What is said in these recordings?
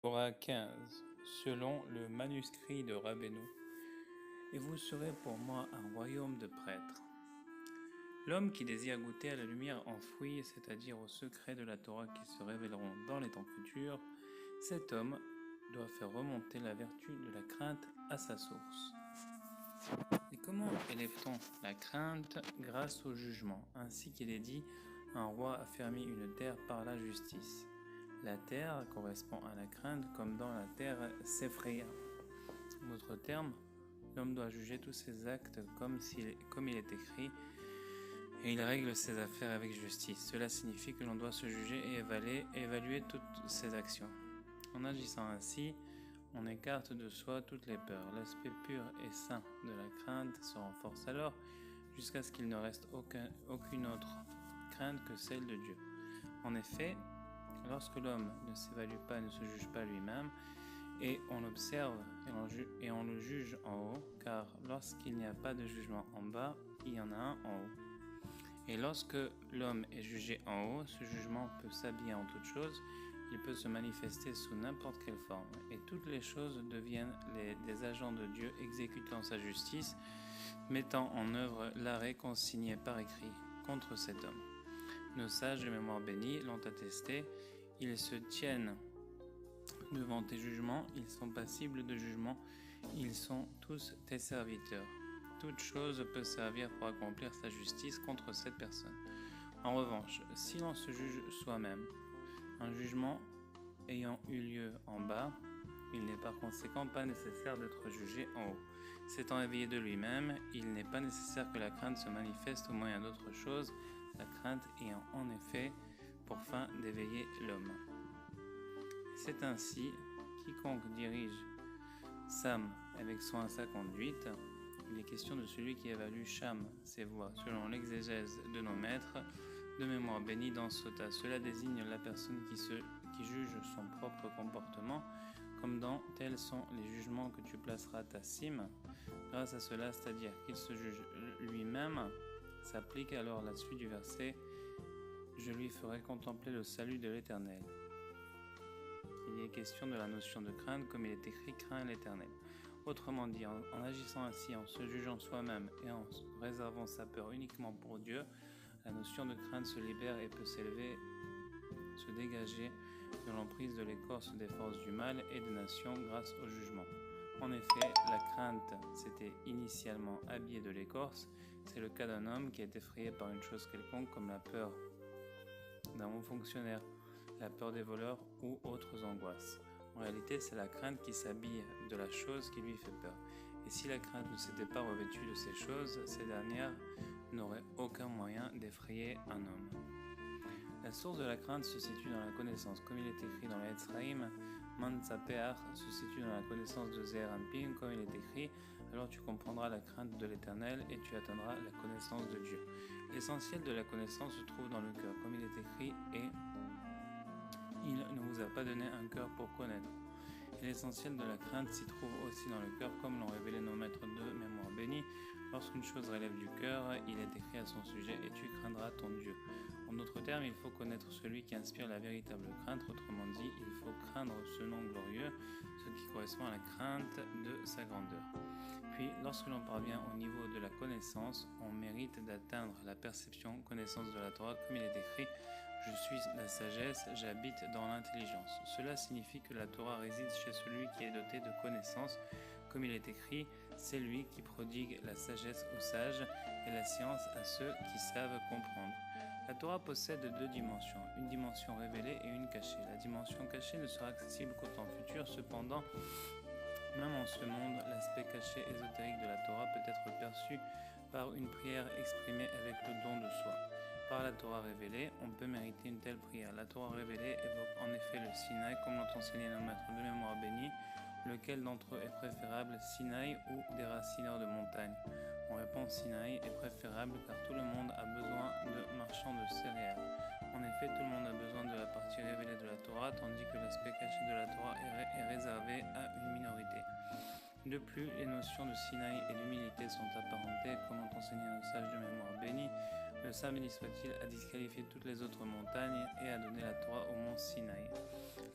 Torah 15, selon le manuscrit de Rabbeinu. Et vous serez pour moi un royaume de prêtres. L'homme qui désire goûter à la lumière enfouie, c'est-à-dire aux secrets de la Torah qui se révéleront dans les temps futurs, cet homme doit faire remonter la vertu de la crainte à sa source. Et comment élève-t-on la crainte? Grâce au jugement. Ainsi qu'il est dit, un roi affermit une terre par la justice. La terre correspond à la crainte, comme dans la terre s'effraya. En d'autres termes, l'homme doit juger tous ses actes comme il est écrit, et il règle ses affaires avec justice. Cela signifie que l'on doit se juger et évaluer toutes ses actions. En agissant ainsi, on écarte de soi toutes les peurs. L'aspect pur et sain de la crainte se renforce alors jusqu'à ce qu'il ne reste aucune autre crainte que celle de Dieu. En effet, lorsque l'homme ne s'évalue pas, ne se juge pas lui-même, et on l'observe et on le juge en haut, car lorsqu'il n'y a pas de jugement en bas, il y en a un en haut. Et lorsque l'homme est jugé en haut, ce jugement peut s'habiller en toutes choses, il peut se manifester sous n'importe quelle forme, et toutes les choses deviennent des agents de Dieu exécutant sa justice, mettant en œuvre l'arrêt consigné par écrit contre cet homme. Nos sages de mémoire bénie l'ont attesté, ils se tiennent devant tes jugements, ils sont passibles de jugement, ils sont tous tes serviteurs. Toute chose peut servir pour accomplir sa justice contre cette personne. En revanche, si l'on se juge soi-même, un jugement ayant eu lieu en bas, il n'est par conséquent pas nécessaire d'être jugé en haut. S'étant éveillé de lui-même, il n'est pas nécessaire que la crainte se manifeste au moyen d'autre chose, la crainte ayant en effet pour fin d'éveiller l'homme. C'est ainsi, quiconque dirige Sam avec soin sa conduite, il est question de celui qui évalue Sham, ses voies, selon l'exégèse de nos maîtres, de mémoire bénie dans Sota. Cela désigne la personne qui juge son propre comportement, comme dans tels sont les jugements que tu placeras ta cime. Grâce à cela, c'est-à-dire qu'il se juge lui-même, s'applique alors la suite du verset « Je lui ferai contempler le salut de l'Éternel ». Il est question de la notion de crainte, comme il est écrit « crains l'Éternel ». Autrement dit, en agissant ainsi, en se jugeant soi-même et en réservant sa peur uniquement pour Dieu, la notion de crainte se libère et peut s'élever, se dégager de l'emprise de l'écorce des forces du mal et des nations grâce au jugement. En effet, la crainte s'était initialement habillée de l'écorce. C'est le cas d'un homme qui est effrayé par une chose quelconque comme la peur d'un haut fonctionnaire, la peur des voleurs ou autres angoisses. En réalité, c'est la crainte qui s'habille de la chose qui lui fait peur. Et si la crainte ne s'était pas revêtue de ces choses, ces dernières n'auraient aucun moyen d'effrayer un homme. La source de la crainte se situe dans la connaissance. Comme il est écrit dans le Etzraïm, Manzapeach se situe dans la connaissance de Zeher Anpin, comme il est écrit, alors tu comprendras la crainte de l'Éternel et tu atteindras la connaissance de Dieu. L'essentiel de la connaissance se trouve dans le cœur, comme il est écrit, et il ne vous a pas donné un cœur pour connaître. Et l'essentiel de la crainte s'y trouve aussi dans le cœur, comme l'ont révélé nos maîtres de mémoire bénie. Lorsqu'une chose relève du cœur, il est écrit à son sujet, et tu craindras ton Dieu. En d'autres termes, il faut connaître celui qui inspire la véritable crainte. Autrement dit, il faut craindre ce nom glorieux, ce qui correspond à la crainte de sa grandeur. Puis, lorsque l'on parvient au niveau de la connaissance, on mérite d'atteindre la perception, connaissance de la Torah, comme il est écrit « Je suis la sagesse, j'habite dans l'intelligence ». Cela signifie que la Torah réside chez celui qui est doté de connaissance, comme il est écrit « C'est lui qui prodigue la sagesse aux sages et la science à ceux qui savent comprendre ». La Torah possède deux dimensions, une dimension révélée et une cachée. La dimension cachée ne sera accessible qu'au temps futur, cependant, même en ce monde, l'aspect caché ésotérique de la Torah peut être perçu par une prière exprimée avec le don de soi. Par la Torah révélée, on peut mériter une telle prière. La Torah révélée évoque en effet le Sinaï, comme l'ont enseigné nos maîtres de mémoire bénie. Lequel d'entre eux est préférable, Sinaï ou déracineur de montagne? On répond Sinaï est préférable car tout le monde a besoin de marchands de céréales. En effet, tout le monde a besoin de la partie révélée de la Torah, tandis que l'aspect caché de la Torah est réservé à une minorité. De plus, les notions de Sinaï et d'humilité sont apparentées, comme ont enseigné nos sages de mémoire bénie. Le Saint béni soit-il a disqualifié toutes les autres montagnes et a donné la Torah au mont Sinaï.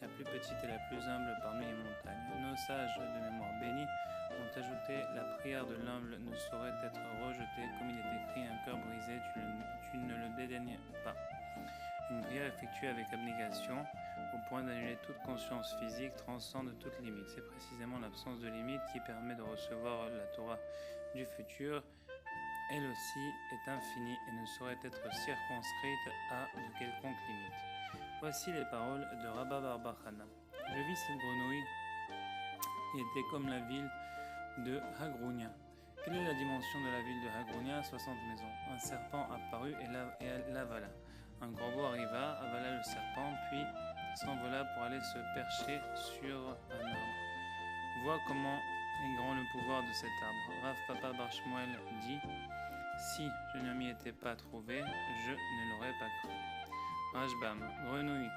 la plus petite et la plus humble parmi les montagnes. Nos sages de mémoire bénie ont ajouté: la prière de l'humble ne saurait être rejetée, comme il est écrit: un cœur brisé, tu ne le dédaignes pas. Une prière effectuée avec abnégation, au point d'annuler toute conscience physique, transcende toute limite. C'est précisément l'absence de limite qui permet de recevoir la Torah du futur. Elle aussi est infinie et ne saurait être circonscrite à de quelconques limites. Voici les paroles de Rabba bar Bar Chana. Je vis cette grenouille qui était comme la ville de Hagrounia. Quelle est la dimension de la ville de Hagrounia? 60 maisons. Un serpent apparut et l'avala. Un corbeau arriva, avala le serpent, puis s'envola pour aller se percher sur un arbre. Vois comment est grand le pouvoir de cet arbre. Rav Papa bar Shmuel dit: si je ne m'y étais pas trouvé, je ne l'aurais pas cru. Rashbam, grenouille,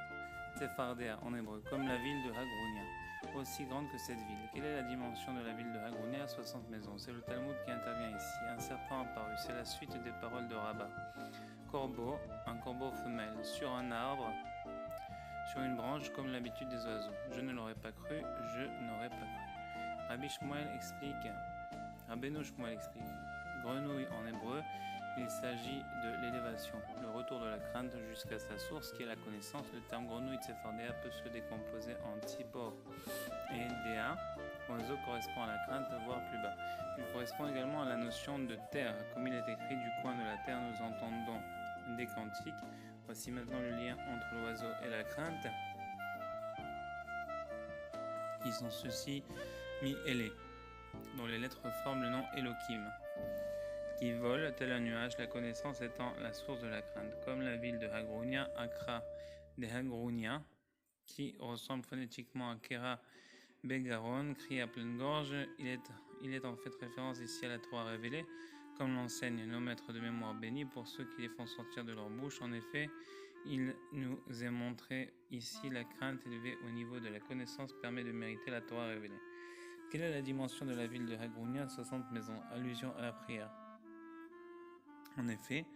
Tsefardea en hébreu, comme la ville de Hagrounia, aussi grande que cette ville. Quelle est la dimension de la ville de Hagrounia? 60 maisons. C'est le Talmud qui intervient ici. Un serpent apparu, c'est la suite des paroles de Rabbah. Corbeau, un corbeau femelle, sur un arbre, sur une branche, comme l'habitude des oiseaux. Je ne l'aurais pas cru, je n'aurais pas cru. Rabbi Shmuel explique, Rabbeinu Shmuel explique, grenouille en hébreu, il s'agit de l'élévation, le retour de la crainte jusqu'à sa source qui est la connaissance. Le terme grenouille tsefardéa peut se décomposer en tzipor et déa. Oiseau correspond à la crainte, voire plus bas. Il correspond également à la notion de terre. Comme il est écrit du coin de la terre, nous entendons des cantiques. Voici maintenant le lien entre l'oiseau et la crainte, qui sont ceux-ci mi-élé, dont les lettres forment le nom Elohim, qui vole tel un nuage, la connaissance étant la source de la crainte, comme la ville de Hagrounia, Akra de Hagrounia, qui ressemble phonétiquement à Kera Begaron, crie à pleine gorge. Il est en fait référence ici à la Torah révélée, comme l'enseignent nos maîtres de mémoire bénis pour ceux qui les font sortir de leur bouche. En effet, il nous est montré ici la crainte élevée au niveau de la connaissance permet de mériter la Torah révélée. Quelle est la dimension de la ville de Hagrounia? 60 maisons, allusion à la prière. En effet,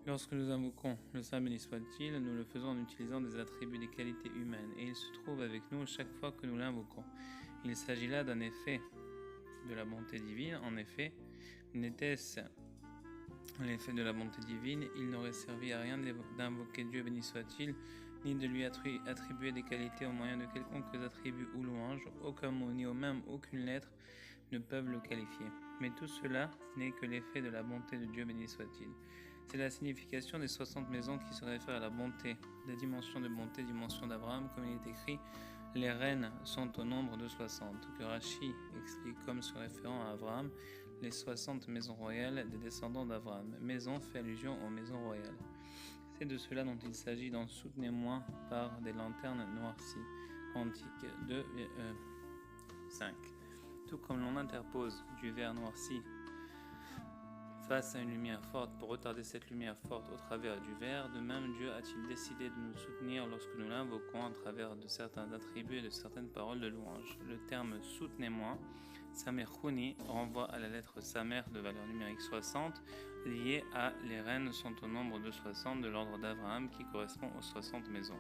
lorsque nous invoquons le Saint béni soit-il, nous le faisons en utilisant des attributs, des qualités humaines, et il se trouve avec nous chaque fois que nous l'invoquons. Il s'agit là d'un effet de la bonté divine. En effet, n'était-ce l'effet de la bonté divine, il n'aurait servi à rien d'invoquer Dieu béni soit-il, ni de lui attribuer des qualités au moyen de quelconques attributs ou louanges. Aucun mot, ni même aucune lettre ne peuvent le qualifier. Mais tout cela n'est que l'effet de la bonté de Dieu béni soit-il. C'est la signification des 60 maisons qui se réfère à la bonté, la dimension de bonté, dimension d'Abraham, comme il est écrit: les reines sont au nombre de 60, que Rashi explique comme se référant à Abraham, les 60 maisons royales des descendants d'Abraham. Maison fait allusion aux maisons royales. C'est de cela dont il s'agit dans Soutenez-moi par des lanternes noircies, Cantique 2, 5. Tout comme l'on interpose du verre noirci face à une lumière forte pour retarder cette lumière forte au travers du verre, de même Dieu a-t-il décidé de nous soutenir lorsque nous l'invoquons à travers de certains attributs et de certaines paroles de louange. Le terme « soutenez-moi » Samer Chouni renvoie à la lettre Samer de valeur numérique 60, liée à les reines sont au nombre de 60 de l'ordre d'Abraham qui correspond aux 60 maisons.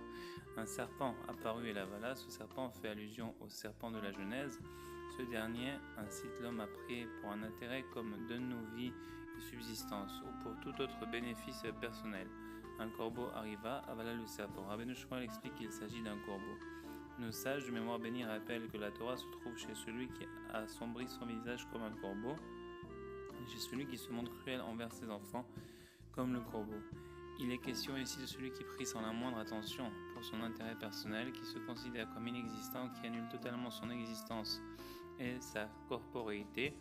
Un serpent apparut et l'avala. Ce serpent fait allusion au serpent de la Genèse. Ce dernier incite l'homme à prier pour un intérêt comme donne-nous vie et subsistance ou pour tout autre bénéfice personnel. Un corbeau arriva, avala le serpent. Rabbeinu Shmuel explique qu'il s'agit d'un corbeau. Nos sages de mémoire bénie rappellent que la Torah se trouve chez celui qui assombrit son visage comme un corbeau, et chez celui qui se montre cruel envers ses enfants comme le corbeau. Il est question ici de celui qui prie sans la moindre attention pour son intérêt personnel, qui se considère comme inexistant, qui annule totalement son existence et sa corporéité,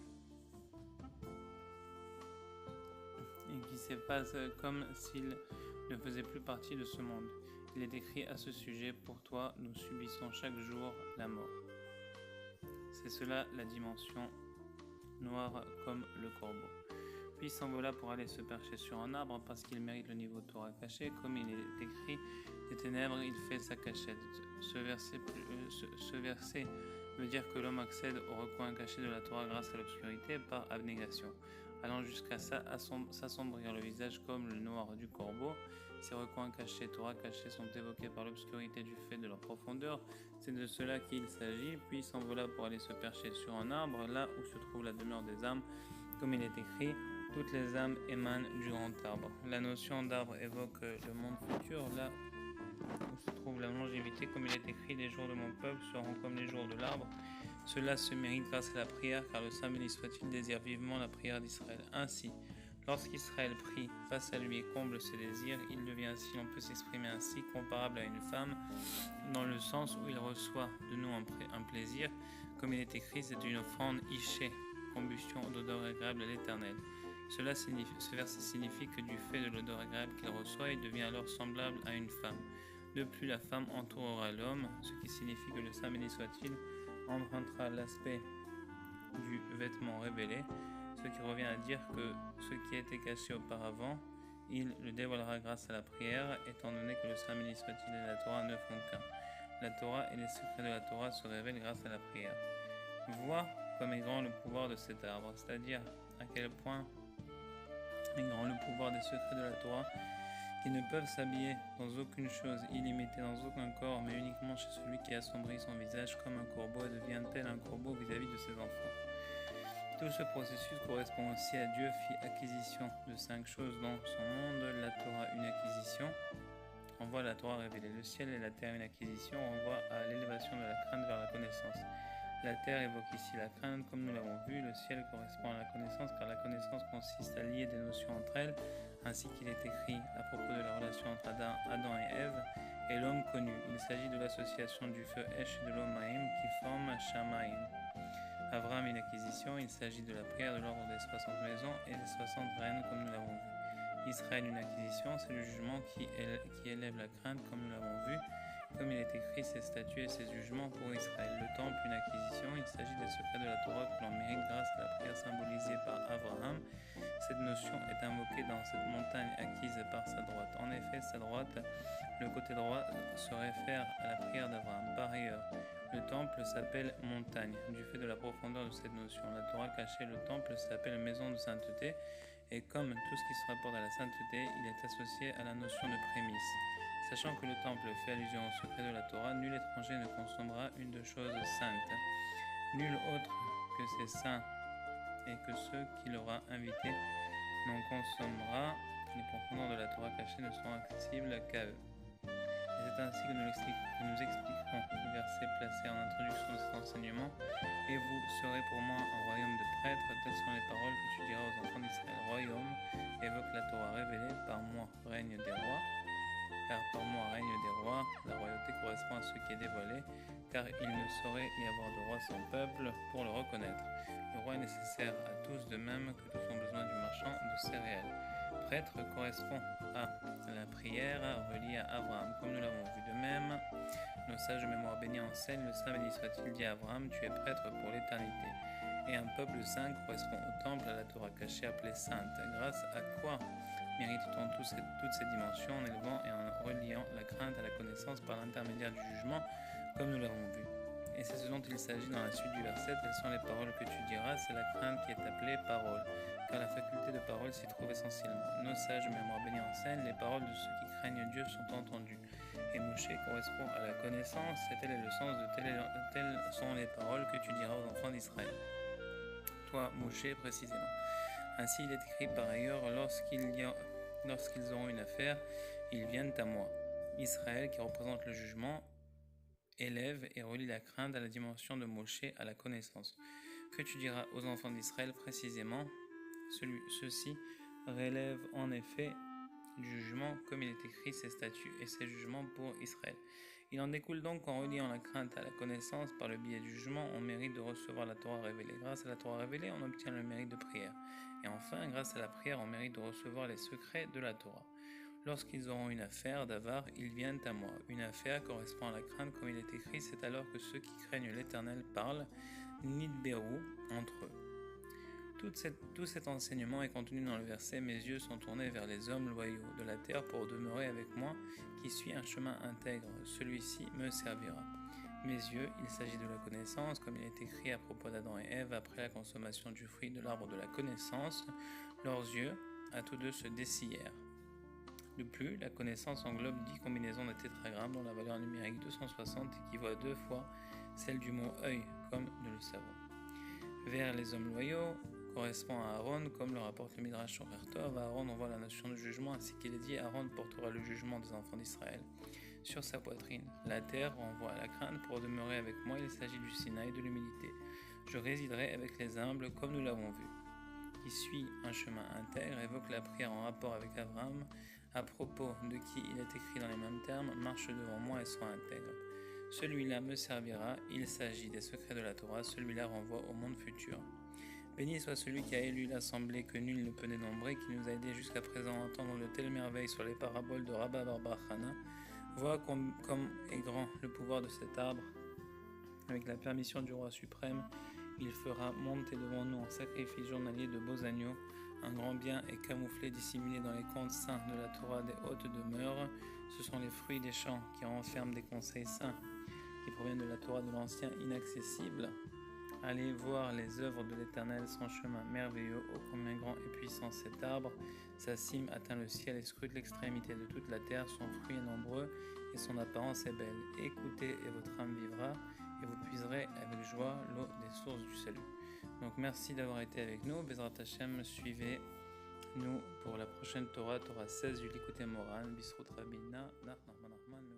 et qui s'efface comme s'il ne faisait plus partie de ce monde. Il est écrit à ce sujet: pour toi, nous subissons chaque jour la mort. C'est cela la dimension noire comme le corbeau. Puis s'envola pour aller se percher sur un arbre parce qu'il mérite le niveau Torah caché. Comme il est écrit: des ténèbres, il fait sa cachette. Ce verset veut dire que l'homme accède au recoin caché de la Torah grâce à l'obscurité par abnégation. allant jusqu'à s'assombrir le visage comme le noir du corbeau. Ces recoins cachés, Torah cachés, sont évoqués par l'obscurité du fait de leur profondeur. C'est de cela qu'il s'agit. Puis il s'envola pour aller se percher sur un arbre, là où se trouve la demeure des âmes. Comme il est écrit, toutes les âmes émanent du grand arbre. La notion d'arbre évoque le monde futur, là où se trouve la longévité. Comme il est écrit, les jours de mon peuple seront comme les jours de l'arbre. Cela se mérite grâce à la prière, car le Saint béni soit-il désire vivement la prière d'Israël. Ainsi, lorsqu'Israël prie, face à lui et comble ses désirs, il devient, si l'on peut s'exprimer ainsi, comparable à une femme, dans le sens où il reçoit de nous un plaisir. Comme il est écrit, c'est une offrande ichée, combustion d'odeur agréable à l'Éternel. Ce verset signifie que du fait de l'odeur agréable qu'il reçoit, il devient alors semblable à une femme. De plus, la femme entourera l'homme, ce qui signifie que le Saint béni soit-il empruntera l'aspect du vêtement révélé, ce qui revient à dire que ce qui était caché auparavant, il le dévoilera grâce à la prière, étant donné que le Saint béni soit-il et la Torah ne font qu'un. La Torah et les secrets de la Torah se révèlent grâce à la prière. Vois comme est grand le pouvoir de cet arbre, c'est-à-dire à quel point est grand le pouvoir des secrets de la Torah, qui ne peuvent s'habiller dans aucune chose illimitée, dans aucun corps, mais uniquement chez celui qui assombrit son visage comme un corbeau et devient tel un corbeau vis-à-vis de ses enfants. Tout ce processus correspond aussi à Dieu fit acquisition de 5 choses dans son monde, la Torah une acquisition, renvoie à la Torah révélée, le ciel et la terre une acquisition, renvoie à l'élévation de la crainte vers la connaissance. La terre évoque ici la crainte, comme nous l'avons vu, le ciel correspond à la connaissance, car la connaissance consiste à lier des notions entre elles, ainsi qu'il est écrit à propos de la relation entre Adam et Ève et l'homme connu. Il s'agit de l'association du feu Esh et de l'eau Maïm qui forment Shamaïm. Abraham une acquisition, il s'agit de la prière de l'ordre des 60 maisons et des 60 reines, comme nous l'avons vu. Israël une acquisition, c'est le jugement qui élève la crainte, comme nous l'avons vu. Comme il est écrit, ses statuts et ses jugements pour Israël. Le temple, une acquisition, il s'agit des secrets de la Torah que l'on mérite grâce à la prière symbolisée par Abraham. Cette notion est invoquée dans cette montagne acquise par sa droite. En effet, sa droite, le côté droit, se réfère à la prière d'Abraham. Par ailleurs, le temple s'appelle montagne, du fait de la profondeur de cette notion. La Torah cachée, le temple s'appelle maison de sainteté, et comme tout ce qui se rapporte à la sainteté, il est associé à la notion de prémisse. Sachant que le temple fait allusion au secret de la Torah, nul étranger ne consommera une de choses saintes. Nul autre que ses saints et que ceux qu'il aura invités n'en consommera. Les profondeurs de la Torah cachée ne seront accessibles qu'à eux. Et c'est ainsi que nous expliquerons le verset placé en introduction de cet enseignement. Et vous serez pour moi un royaume de prêtres. Telles sont les paroles que tu diras aux enfants d'Israël. Royaume évoque la Torah révélée. Par moi règne des rois. Car par moi règne des rois, la royauté correspond à ce qui est dévoilé, car il ne saurait y avoir de roi sans peuple pour le reconnaître. Le roi est nécessaire à tous, de même que tous ont besoin du marchand de céréales. Prêtre correspond à la prière reliée à Abraham, comme nous l'avons vu. De même, nos sages de mémoire bénis enseignent, le Saint béni soit-il dit à Abraham, tu es prêtre pour l'éternité. Et un peuple saint correspond au temple, à la Torah cachée appelée sainte. Grâce à quoi mérite-t-on toutes ces dimensions en élevant et en reliant la crainte à la connaissance par l'intermédiaire du jugement, comme nous l'avons vu. Et c'est ce dont il s'agit dans la suite du verset. Telles sont les paroles que tu diras, c'est la crainte qui est appelée parole, car la faculté de parole s'y trouve essentiellement. Nos sages de mémoire bénis enseignent, les paroles de ceux qui craignent Dieu sont entendues. Et Moshe correspond à la connaissance, et tel est le sens de telles sont les paroles que tu diras aux enfants d'Israël. Toi, Moshe, précisément. Ainsi, il est écrit par ailleurs, lorsqu'ils auront une affaire, ils viennent à moi. Israël, qui représente le jugement, élève et relie la crainte à la dimension de Moshe, à la connaissance. Que tu diras aux enfants d'Israël précisément, ceux-ci relèvent en effet du jugement, comme il est écrit ses statuts et ses jugements pour Israël. Il en découle donc qu'en reliant la crainte à la connaissance par le biais du jugement, on mérite de recevoir la Torah révélée. Grâce à la Torah révélée, on obtient le mérite de prière. Et enfin, grâce à la prière, on mérite de recevoir les secrets de la Torah. Lorsqu'ils auront une affaire d'avare, ils viennent à moi. Une affaire correspond à la crainte, comme il est écrit, c'est alors que ceux qui craignent l'Éternel parlent, nidberu, entre eux. Tout cet enseignement est contenu dans le verset « Mes yeux sont tournés vers les hommes loyaux de la terre pour demeurer avec moi, qui suit un chemin intègre, celui-ci me servira. » Mes yeux, il s'agit de la connaissance, comme il est écrit à propos d'Adam et Ève après la consommation du fruit de l'arbre de la connaissance. Leurs yeux, à tous deux, se dessillèrent. De plus, la connaissance englobe 10 combinaisons de tétragrammes dont la valeur numérique 260 équivaut à 2 fois celle du mot œil, comme nous le savons. Vers les hommes loyaux correspond à Aaron, comme le rapporte le Midrash sur Tov. Aaron envoie la notion de jugement, ainsi qu'il est dit, Aaron portera le jugement des enfants d'Israël sur sa poitrine. La terre renvoie à la crainte pour demeurer avec moi, il s'agit du Sinaï, de l'humilité. Je résiderai avec les humbles, comme nous l'avons vu. Qui suit un chemin intègre évoque la prière en rapport avec Abraham, à propos de qui il est écrit dans les mêmes termes, marche devant moi et sois intègre. Celui-là me servira, il s'agit des secrets de la Torah, celui-là renvoie au monde futur. Béni soit celui qui a élu l'assemblée que nul ne peut dénombrer, qui nous a aidés jusqu'à présent à entendre de telles merveilles sur les paraboles de Rabba Bar Chana. Vois comme est grand le pouvoir de cet arbre. Avec la permission du roi suprême, il fera monter devant nous en sacrifice journalier de beaux agneaux. Un grand bien est camouflé, dissimulé dans les contes saints de la Torah des hautes demeures. Ce sont les fruits des champs qui renferment des conseils saints qui proviennent de la Torah de l'Ancien inaccessible. Allez voir les œuvres de l'Éternel, son chemin merveilleux, ô combien grand et puissant cet arbre. Sa cime atteint le ciel et scrute l'extrémité de toute la terre, son fruit est nombreux et son apparence est belle. Écoutez et votre âme vivra, et vous puiserez avec joie l'eau des sources du salut. Donc merci d'avoir été avec nous. Bezrat Hashem, suivez-nous pour la prochaine Torah, Torah 16 du Likutei Moharan, Bisrut Rabina, Nach Nachman Nachman.